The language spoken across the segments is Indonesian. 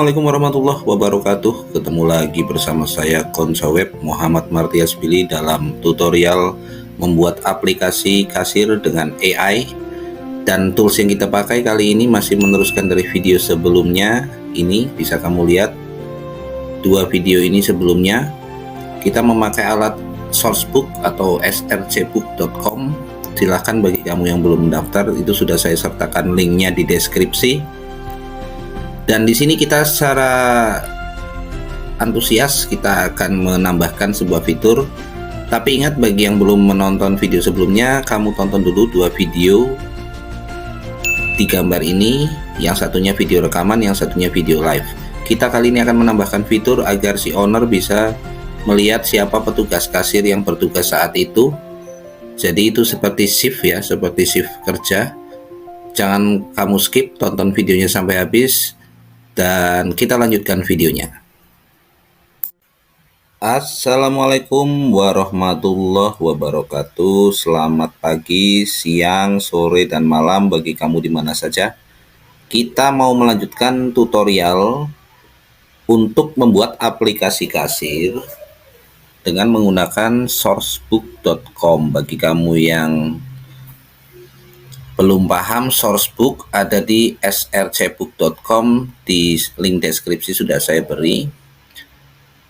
Assalamualaikum warahmatullahi wabarakatuh. Ketemu lagi bersama saya Konsaweb Muhammad Martias Billy dalam tutorial membuat aplikasi kasir dengan AI. Dan tools yang kita pakai kali ini masih meneruskan dari video sebelumnya. Ini bisa kamu lihat dua video ini sebelumnya. Kita memakai alat sourcebook atau srcbook.com. Silahkan bagi kamu yang belum mendaftar, itu sudah saya sertakan linknya di deskripsi. Dan di sini kita secara antusias kita akan menambahkan sebuah fitur. Tapi ingat, bagi yang belum menonton video sebelumnya, kamu tonton dulu dua video di gambar ini. Yang satunya video rekaman, yang satunya video live. Kita kali ini akan menambahkan fitur agar si owner bisa melihat siapa petugas kasir yang bertugas saat itu. Jadi itu seperti shift ya, seperti shift kerja. Jangan kamu skip, tonton videonya sampai habis. Dan kita lanjutkan videonya. Assalamualaikum warahmatullahi wabarakatuh. Selamat pagi, siang, sore, dan malam bagi kamu di mana saja. Kita mau melanjutkan tutorial untuk membuat aplikasi kasir dengan menggunakan sourcebook.com. Bagi kamu yang belum paham, sourcebook ada di srcbook.com, di link deskripsi sudah saya beri.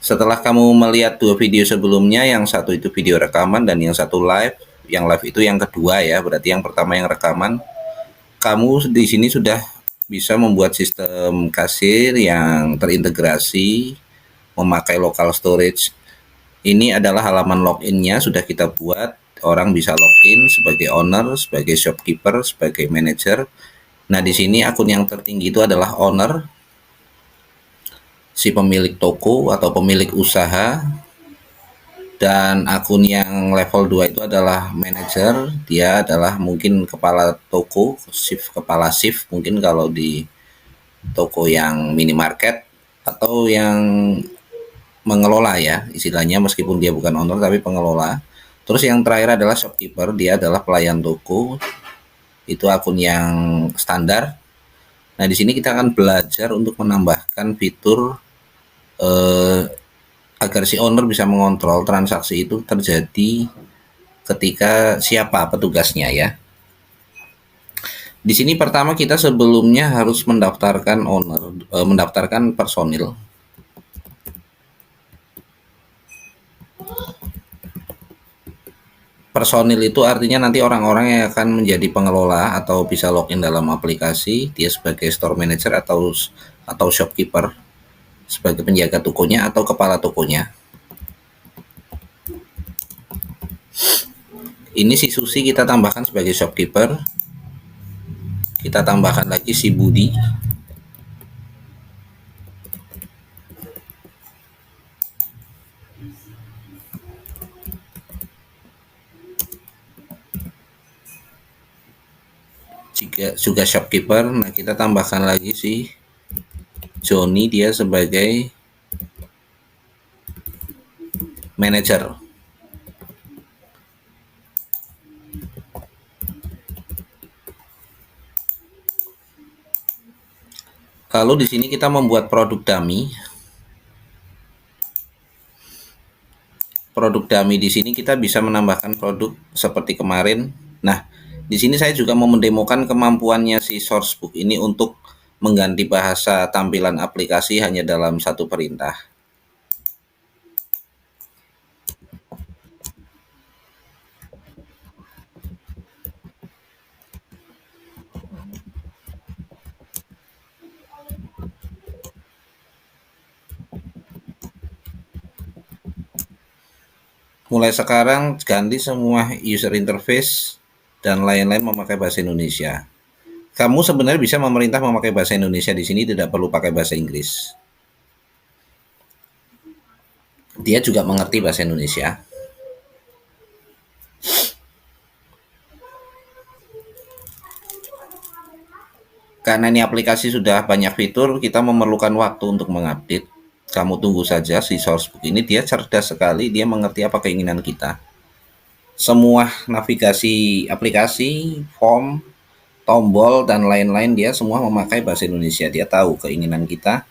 Setelah kamu melihat dua video sebelumnya, yang satu itu video rekaman dan yang satu live. Yang live itu yang kedua ya, berarti yang pertama yang rekaman. Kamu di sini sudah bisa membuat sistem kasir yang terintegrasi, memakai local storage. Ini adalah halaman loginnya, sudah kita buat. Orang bisa login sebagai owner, sebagai shopkeeper, sebagai manager. Nah, di sini akun yang tertinggi itu adalah owner, si pemilik toko atau pemilik usaha. Dan akun yang level 2 itu adalah manager, dia adalah mungkin kepala toko, kepala shift mungkin kalau di toko yang minimarket, atau yang mengelola ya istilahnya, meskipun dia bukan owner tapi pengelola. Terus yang terakhir adalah shopkeeper, dia adalah pelayan toko. Itu akun yang standar. Nah, di sini kita akan belajar untuk menambahkan fitur agar si owner bisa mengontrol transaksi itu terjadi ketika siapa petugasnya ya. Di sini pertama kita sebelumnya harus mendaftarkan mendaftarkan personil. Personil itu artinya nanti orang-orang yang akan menjadi pengelola atau bisa login dalam aplikasi. Dia sebagai store manager atau shopkeeper, sebagai penjaga tokonya atau kepala tokonya. Ini si Susi kita tambahkan sebagai shopkeeper. Kita tambahkan lagi si Budi. Juga shopkeeper. Nah, kita tambahkan lagi si Joni, dia sebagai manager. Lalu di sini kita membuat produk dummy. Produk dummy di sini kita bisa menambahkan produk seperti kemarin. Nah, di sini saya juga mau mendemokan kemampuannya si sourcebook ini untuk mengganti bahasa tampilan aplikasi hanya dalam satu perintah. Mulai sekarang ganti semua user interface dan lain-lain memakai bahasa Indonesia. Kamu sebenarnya bisa memerintah memakai bahasa Indonesia di sini, tidak perlu pakai bahasa Inggris. Dia juga mengerti bahasa Indonesia. Karena ini aplikasi sudah banyak fitur, kita memerlukan waktu untuk mengupdate. Kamu tunggu saja si Sourcebook ini, dia cerdas sekali, dia mengerti apa keinginan kita. Semua navigasi aplikasi, form, tombol, dan lain-lain dia semua memakai bahasa Indonesia. Dia tahu keinginan kita.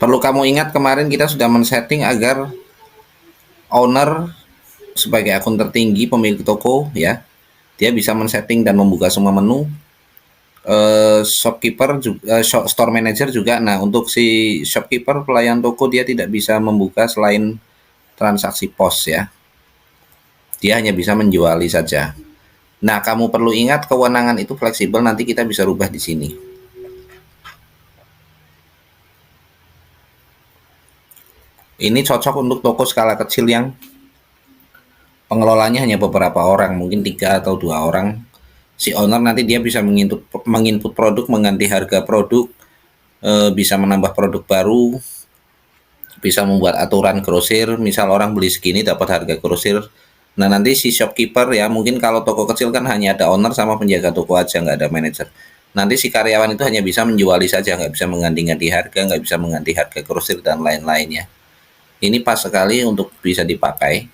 Perlu kamu ingat, kemarin kita sudah men-setting agar owner sebagai akun tertinggi pemilik toko ya, dia bisa men-setting dan membuka semua menu. Shopkeeper juga, store manager juga. Nah, untuk si shopkeeper, pelayan toko, dia tidak bisa membuka selain transaksi pos ya. Dia hanya bisa menjuali saja. Nah, kamu perlu ingat kewenangan itu fleksibel, nanti kita bisa rubah di sini. Ini cocok untuk toko skala kecil yang pengelolanya hanya beberapa orang, mungkin 3 atau 2 orang. Si owner nanti dia bisa menginput produk, mengganti harga produk, bisa menambah produk baru, bisa membuat aturan grosir, misal orang beli segini dapat harga grosir. Nah, nanti si shopkeeper ya, mungkin kalau toko kecil kan hanya ada owner sama penjaga toko aja, nggak ada manajer. Nanti si karyawan itu hanya bisa menjuali saja, nggak bisa mengganti-ganti harga, nggak bisa mengganti harga grosir dan lain-lainnya. Ini pas sekali untuk bisa dipakai.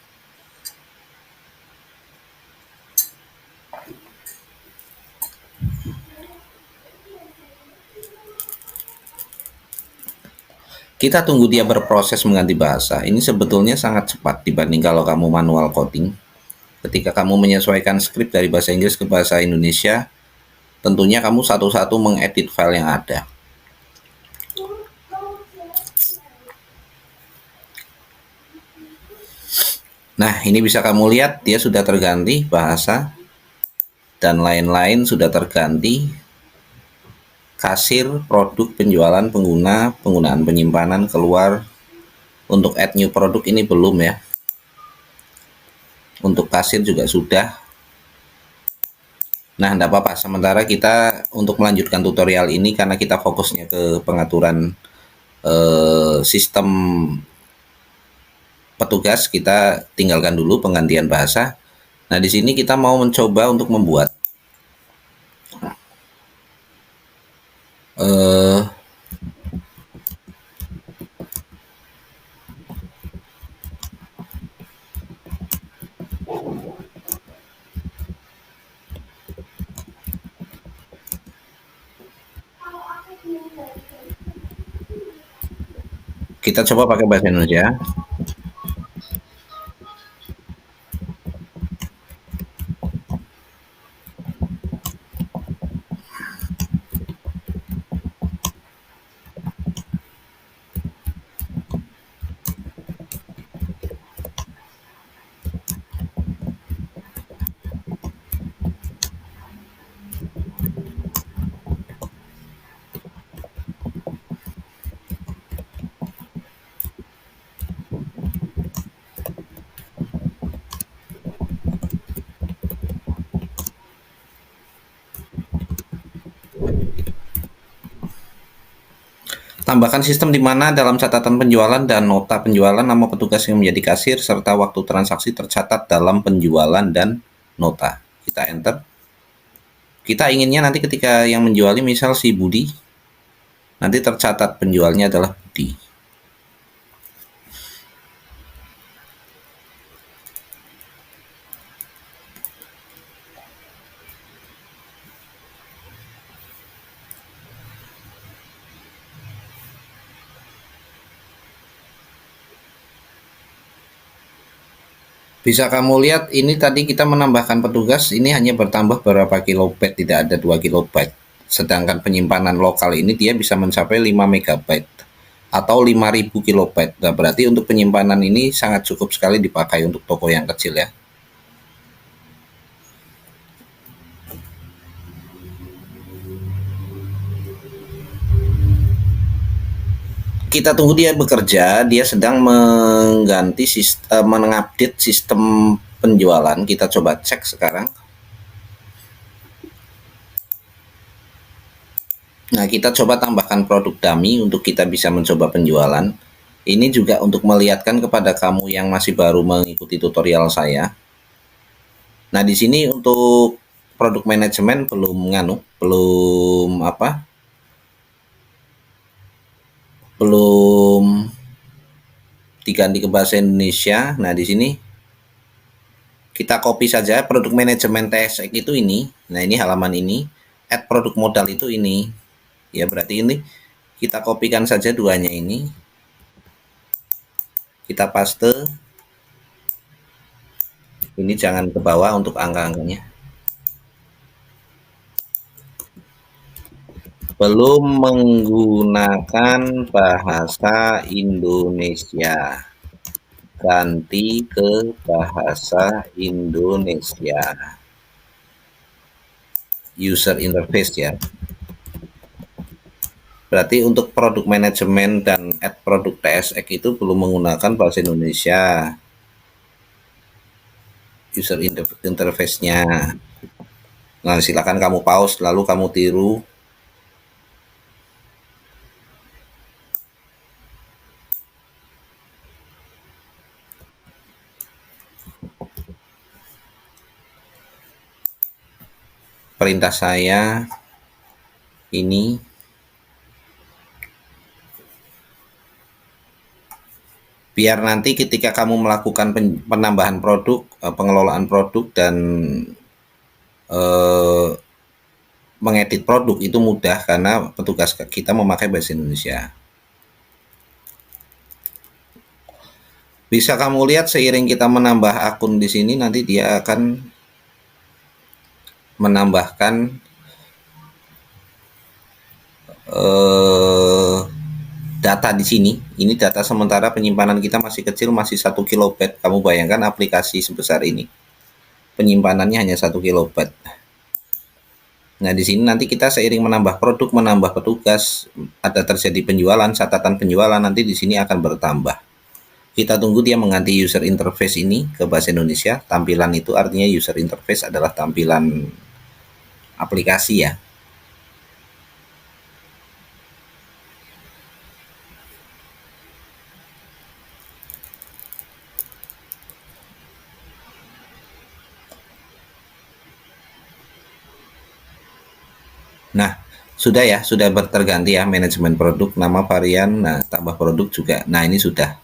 Kita tunggu dia berproses mengganti bahasa. Ini sebetulnya sangat cepat dibanding kalau kamu manual coding. Ketika kamu menyesuaikan skrip dari bahasa Inggris ke bahasa Indonesia, tentunya kamu satu-satu mengedit file yang ada. Nah, ini bisa kamu lihat, dia sudah terganti bahasa dan lain-lain sudah terganti. Kasir, produk, penjualan, pengguna, penggunaan penyimpanan, keluar. Untuk add new produk ini belum ya. Untuk kasir juga sudah. Nah, enggak apa-apa. Sementara kita untuk melanjutkan tutorial ini, karena kita fokusnya ke pengaturan sistem petugas, kita tinggalkan dulu penggantian bahasa. Nah, di sini kita mau mencoba untuk membuat kita coba pakai bahasa Indonesia. Tambahkan sistem di mana dalam catatan penjualan dan nota penjualan nama petugas yang menjadi kasir serta waktu transaksi tercatat dalam penjualan dan nota. Kita enter. Kita inginnya nanti ketika yang menjuali misal si Budi, nanti tercatat penjualnya adalah Budi. Bisa kamu lihat, ini tadi kita menambahkan petugas, ini hanya bertambah berapa kilobyte, tidak ada 2 kilobyte. Sedangkan penyimpanan lokal ini dia bisa mencapai 5 megabyte atau 5000 kilobyte. Nah, berarti untuk penyimpanan ini sangat cukup sekali dipakai untuk toko yang kecil ya. Kita tunggu dia bekerja, dia sedang mengganti sistem, mengupdate sistem penjualan. Kita coba cek sekarang. Nah, kita coba tambahkan produk dummy untuk kita bisa mencoba penjualan. Ini juga untuk melihatkan kepada kamu yang masih baru mengikuti tutorial saya. Nah, di sini untuk produk manajemen belum diganti ke bahasa Indonesia. Nah, di sini kita copy saja produk manajemen TSX itu ini. Nah, ini halaman ini. Add produk modal itu ini. Ya, berarti ini kita kopikan saja duanya ini. Kita paste. Ini jangan ke bawah untuk angka-angkanya. Belum menggunakan bahasa Indonesia. Ganti ke bahasa Indonesia. User interface ya. Berarti untuk produk manajemen dan add produk TSX itu belum menggunakan bahasa Indonesia. User interface-nya. Nah, silakan kamu pause lalu kamu tiru. Perintah saya ini biar nanti ketika kamu melakukan penambahan produk, pengelolaan produk dan mengedit produk itu mudah karena petugas kita memakai bahasa Indonesia. Bisa kamu lihat seiring kita menambah akun di sini nanti dia akan menambahkan data di sini. Ini data sementara penyimpanan kita masih kecil, masih 1 kilobyte. Kamu bayangkan aplikasi sebesar ini. Penyimpanannya hanya 1 kilobyte. Nah, di sini nanti kita seiring menambah produk, menambah petugas, ada terjadi penjualan, catatan penjualan nanti di sini akan bertambah. Kita tunggu dia mengganti user interface ini ke bahasa Indonesia. Tampilan itu artinya user interface adalah tampilan aplikasi ya. Nah, sudah ya, sudah terganti ya manajemen produk, nama varian, nah tambah produk juga. Nah, ini sudah.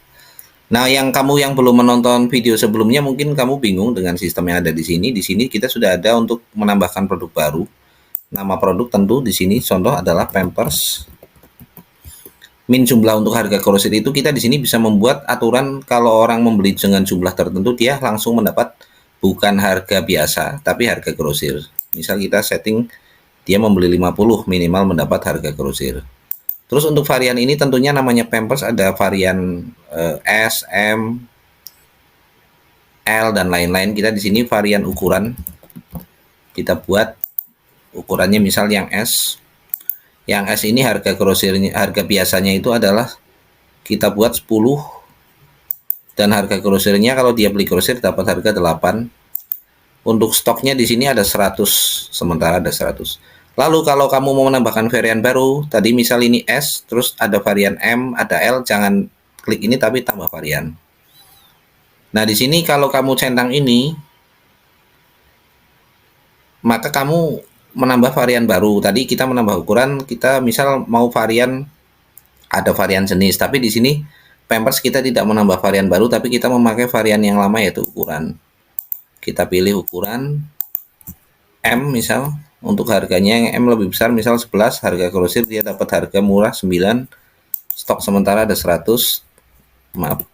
Nah, yang belum menonton video sebelumnya mungkin kamu bingung dengan sistem yang ada di sini. Di sini kita sudah ada untuk menambahkan produk baru. Nama produk tentu di sini contoh adalah Pampers. Min jumlah untuk harga grosir itu kita di sini bisa membuat aturan kalau orang membeli dengan jumlah tertentu dia langsung mendapat bukan harga biasa tapi harga grosir. Misal kita setting dia membeli 50 minimal mendapat harga grosir. Terus untuk varian ini tentunya namanya Pampers ada varian S, M, L dan lain-lain. Kita di sini varian ukuran kita buat ukurannya misal yang S. Yang S ini harga grosirnya, harga biasanya itu adalah kita buat 10 dan harga grosirnya kalau dia beli grosir dapat harga 8. Untuk stoknya di sini ada 100, sementara ada 100. Lalu kalau kamu mau menambahkan varian baru, tadi misal ini S, terus ada varian M, ada L, jangan klik ini tapi tambah varian. Nah, di sini kalau kamu centang ini, maka kamu menambah varian baru. Tadi kita menambah ukuran, kita misal mau varian, ada varian jenis, tapi di sini Pampers kita tidak menambah varian baru, tapi kita memakai varian yang lama yaitu ukuran. Kita pilih ukuran M misal, untuk harganya yang M lebih besar, misal 11, harga grosir dia dapat harga murah 9, stok sementara ada 100, maaf,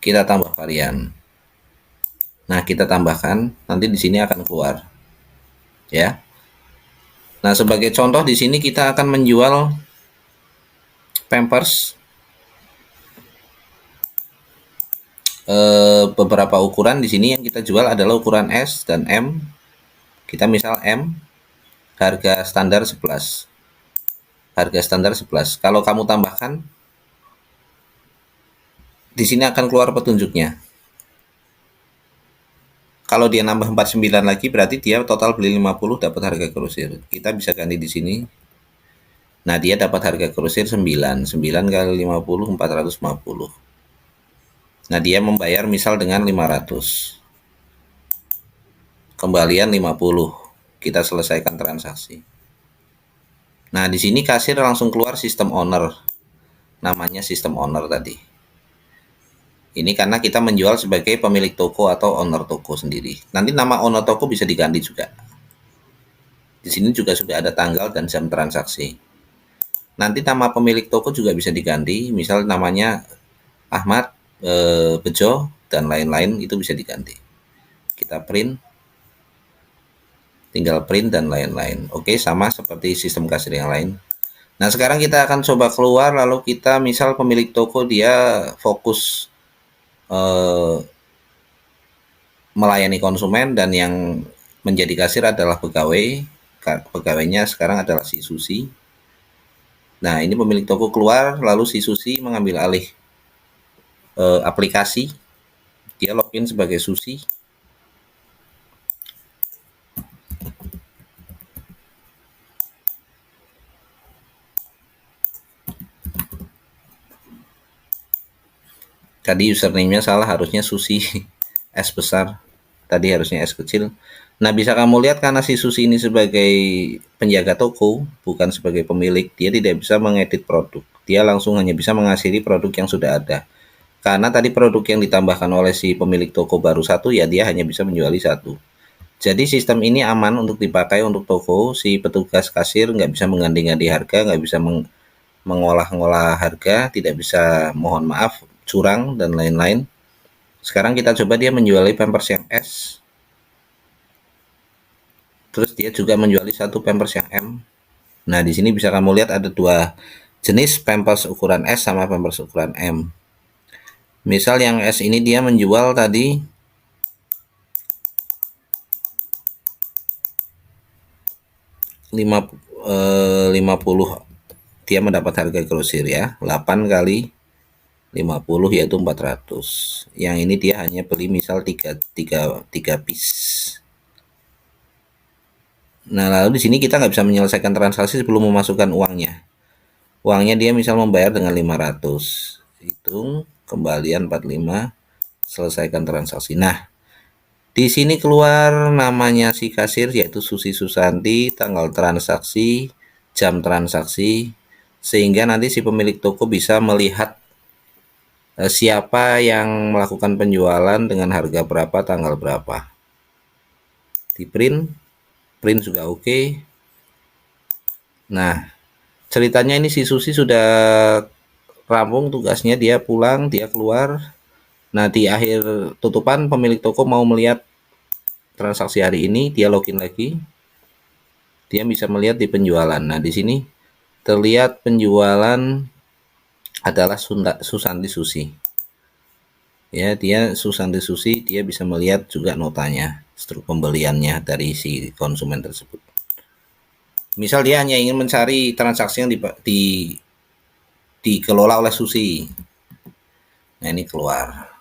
kita tambah varian. Nah, kita tambahkan, nanti di sini akan keluar. Ya. Nah, sebagai contoh di sini kita akan menjual Pampers beberapa ukuran. Di sini yang kita jual adalah ukuran S dan M. Kita misal M, harga standar 11. Harga standar 11. Kalau kamu tambahkan, di sini akan keluar petunjuknya. Kalau dia nambah 49 lagi berarti dia total beli 50 dapat harga grosir. Kita bisa ganti di sini. Nah, dia dapat harga grosir 9. 9 kali 50 450. Nah, dia membayar misal dengan 500. Kembalian 50. kita selesaikan transaksi. Nah, di sini kasir langsung keluar sistem owner. Namanya sistem owner tadi. Ini karena kita menjual sebagai pemilik toko atau owner toko sendiri. Nanti nama owner toko bisa diganti juga. Di sini juga sudah ada tanggal dan jam transaksi. Nanti nama pemilik toko juga bisa diganti, misal namanya Ahmad, Bejo, dan lain-lain, itu bisa diganti. Kita print, tinggal print dan lain-lain. Oke, sama seperti sistem kasir yang lain. Nah, sekarang kita akan coba keluar, lalu kita misal pemilik toko dia fokus melayani konsumen dan yang menjadi kasir adalah pegawai. Pegawainya sekarang adalah si Susi. Nah, ini pemilik toko keluar, lalu si Susi mengambil alih aplikasi. Dia login sebagai Susi. Tadi username-nya salah, harusnya Susi S besar. Tadi harusnya S kecil. Nah, bisa kamu lihat karena si Susi ini sebagai penjaga toko, bukan sebagai pemilik, dia tidak bisa mengedit produk. Dia langsung hanya bisa mengakhiri produk yang sudah ada. Karena tadi produk yang ditambahkan oleh si pemilik toko baru satu, ya dia hanya bisa menjual satu. Jadi sistem ini aman untuk dipakai untuk toko. Si petugas kasir nggak bisa mengganti-ganti harga, nggak bisa mengolah-ngolah harga, tidak bisa, mohon maaf, curang dan lain-lain. Sekarang kita coba dia menjual Pampers yang S. Terus dia juga menjual satu Pampers yang M. Nah, di sini bisa kamu lihat ada dua jenis Pampers ukuran S sama Pampers ukuran M. Misal yang S ini dia menjual tadi 50, dia mendapat harga grosir ya, 8 kali 50 yaitu 400. Yang ini dia hanya beli misal 3 piece. Nah, lalu di sini kita nggak bisa menyelesaikan transaksi sebelum memasukkan uangnya. Uangnya dia misal membayar dengan 500. Hitung kembalian 45, selesaikan transaksi. Nah, di sini keluar namanya si kasir yaitu Susi Susanti, tanggal transaksi, jam transaksi, sehingga nanti si pemilik toko bisa melihat siapa yang melakukan penjualan dengan harga berapa, tanggal berapa. Di print juga oke. Nah, ceritanya ini si Susi sudah rampung tugasnya, dia pulang, dia keluar. Nah, di akhir tutupan pemilik toko mau melihat transaksi hari ini, dia login lagi. Dia bisa melihat di penjualan. Nah, di sini terlihat penjualan adalah Susanti Susi. Ya, dia Susanti Susi, dia bisa melihat juga notanya, struk pembeliannya dari si konsumen tersebut. Misal dia hanya ingin mencari transaksi yang dikelola oleh Susi. Nah, ini keluar.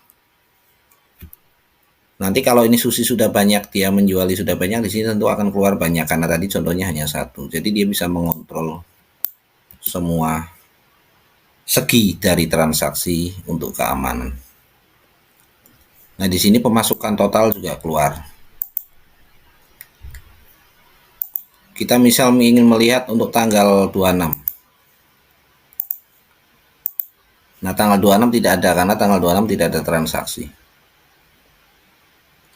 Nanti kalau ini Susi sudah banyak, dia menjual sudah banyak, di sini tentu akan keluar banyak karena tadi contohnya hanya satu. Jadi dia bisa mengontrol semua segi dari transaksi untuk keamanan. Nah, di sini pemasukan total juga keluar. Kita misal ingin melihat untuk tanggal 26. Nah, tanggal 26 tidak ada karena tanggal 26 tidak ada transaksi.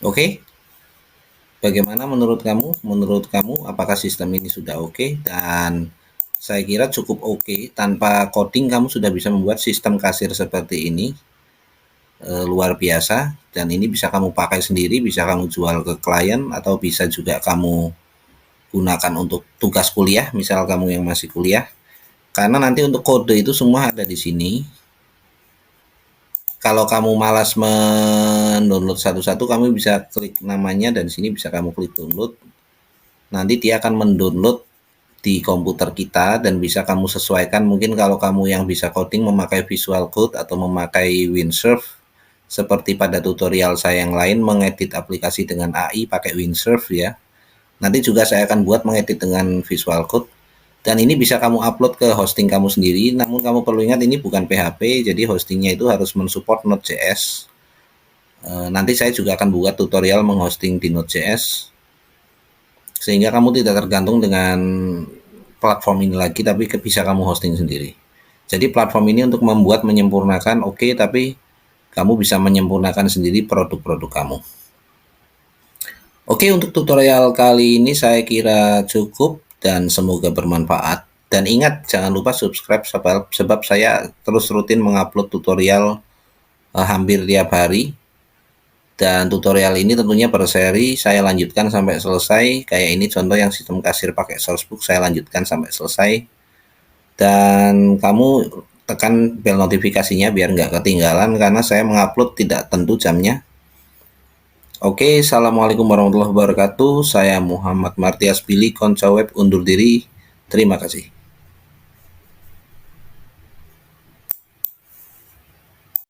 Oke? Bagaimana menurut kamu? Menurut kamu apakah sistem ini sudah oke? Dan saya kira cukup oke. Tanpa coding kamu sudah bisa membuat sistem kasir seperti ini. Luar biasa. Dan ini bisa kamu pakai sendiri, bisa kamu jual ke klien, atau bisa juga kamu gunakan untuk tugas kuliah, misal kamu yang masih kuliah. Karena nanti untuk kode itu semua ada di sini. Kalau kamu malas mendownload satu-satu, kamu bisa klik namanya dan di sini bisa kamu klik download. Nanti dia akan mendownload di komputer kita dan bisa kamu sesuaikan. Mungkin kalau kamu yang bisa coding memakai Visual Code atau memakai Windsurf, seperti pada tutorial saya yang lain mengedit aplikasi dengan AI pakai Windsurf ya. Nanti juga saya akan buat mengedit dengan Visual Code. Dan ini bisa kamu upload ke hosting kamu sendiri, namun kamu perlu ingat ini bukan PHP, jadi hostingnya itu harus mensupport Node.js. Nanti saya juga akan buat tutorial menghosting di Node.js. sehingga kamu tidak tergantung dengan platform ini lagi, tapi bisa kamu hosting sendiri. Jadi platform ini untuk membuat menyempurnakan, oke, tapi kamu bisa menyempurnakan sendiri produk-produk kamu. Oke, untuk tutorial kali ini saya kira cukup dan semoga bermanfaat. Dan ingat, jangan lupa subscribe sebab saya terus rutin mengupload tutorial hampir tiap hari. Dan tutorial ini tentunya per seri saya lanjutkan sampai selesai. Kayak ini contoh yang sistem kasir pakai Sourcebook, saya lanjutkan sampai selesai. Dan kamu tekan bel notifikasinya biar nggak ketinggalan, karena saya mengupload tidak tentu jamnya. Oke, assalamualaikum warahmatullahi wabarakatuh. Saya Muhammad Martias Billy, Konco Web undur diri. Terima kasih.